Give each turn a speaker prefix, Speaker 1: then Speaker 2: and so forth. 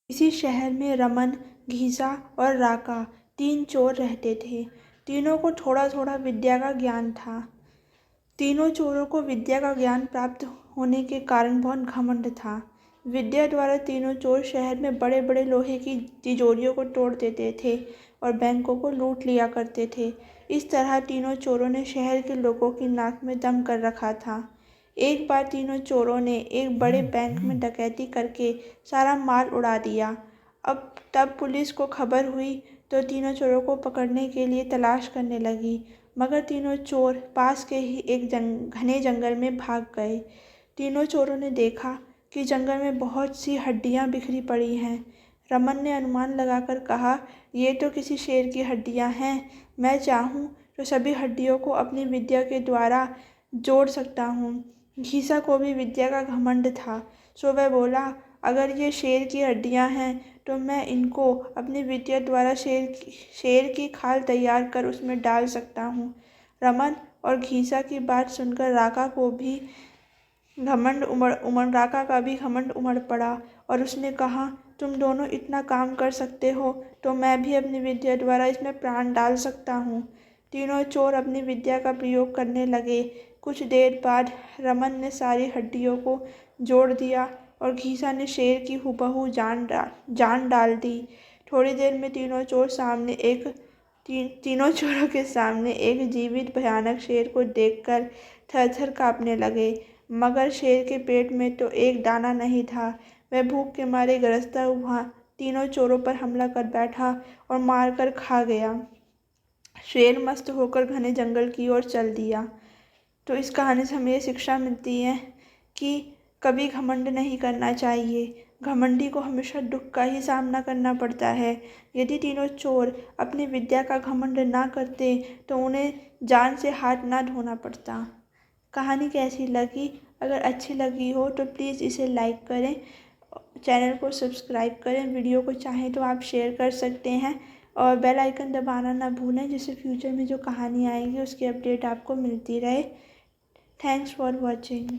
Speaker 1: इसी शहर में रमन, घीसा और राका 3 चोर रहते थे। तीनों को थोड़ा थोड़ा विद्या का ज्ञान था। तीनों चोरों को विद्या का ज्ञान प्राप्त होने के कारण बहुत घमंड था। विद्या द्वारा तीनों चोर शहर में बड़े बड़े लोहे की तिजोरियों को तोड़ देते थे और बैंकों को लूट लिया करते थे। इस तरह तीनों चोरों ने शहर के लोगों की नाक में दम कर रखा था। एक बार तीनों चोरों ने एक बड़े बैंक में डकैती करके सारा माल उड़ा दिया। तब पुलिस को खबर हुई तो तीनों चोरों को पकड़ने के लिए तलाश करने लगी, मगर तीनों चोर पास के ही एक घने जंगल में भाग गए। तीनों चोरों ने देखा कि जंगल में बहुत सी हड्डियां बिखरी पड़ी हैं। रमन ने अनुमान लगाकर कहा, ये तो किसी शेर की हड्डियां हैं। मैं चाहूँ तो सभी हड्डियों को अपनी विद्या के द्वारा जोड़ सकता हूँ। घीसा को भी विद्या का घमंड था, सो वह बोला, अगर ये शेर की हड्डियां हैं तो मैं इनको अपनी विद्या द्वारा शेर की खाल तैयार कर उसमें डाल सकता हूँ। रमन और घीसा की बात सुनकर राका का भी घमंड उमड़ पड़ा और उसने कहा, तुम दोनों इतना काम कर सकते हो तो मैं भी अपनी विद्या द्वारा इसमें प्राण डाल सकता हूँ। तीनों चोर अपनी विद्या का प्रयोग करने लगे। कुछ देर बाद रमन ने सारी हड्डियों को जोड़ दिया और घीसा ने शेर की हूबहू जान डाल दी। थोड़ी देर में तीनों चोरों के सामने एक जीवित भयानक शेर को देखकर थर थर काँपने लगे, मगर शेर के पेट में तो एक दाना नहीं था। वह भूख के मारे गरजता हुआ तीनों चोरों पर हमला कर बैठा और मारकर खा गया। शेर मस्त होकर घने जंगल की ओर चल दिया। तो इस कहानी से हमें ये शिक्षा मिलती है कि कभी घमंड नहीं करना चाहिए। घमंडी को हमेशा दुख का ही सामना करना पड़ता है। यदि तीनों चोर अपनी विद्या का घमंड ना करते तो उन्हें जान से हाथ ना धोना पड़ता। कहानी कैसी लगी? अगर अच्छी लगी हो तो प्लीज़ इसे लाइक करें, चैनल को सब्सक्राइब करें, वीडियो को चाहें तो आप शेयर कर सकते हैं और बेल आइकन दबाना ना भूलें, जिससे फ्यूचर में जो कहानी आएगी उसकी अपडेट आपको मिलती रहे। Thanks for watching.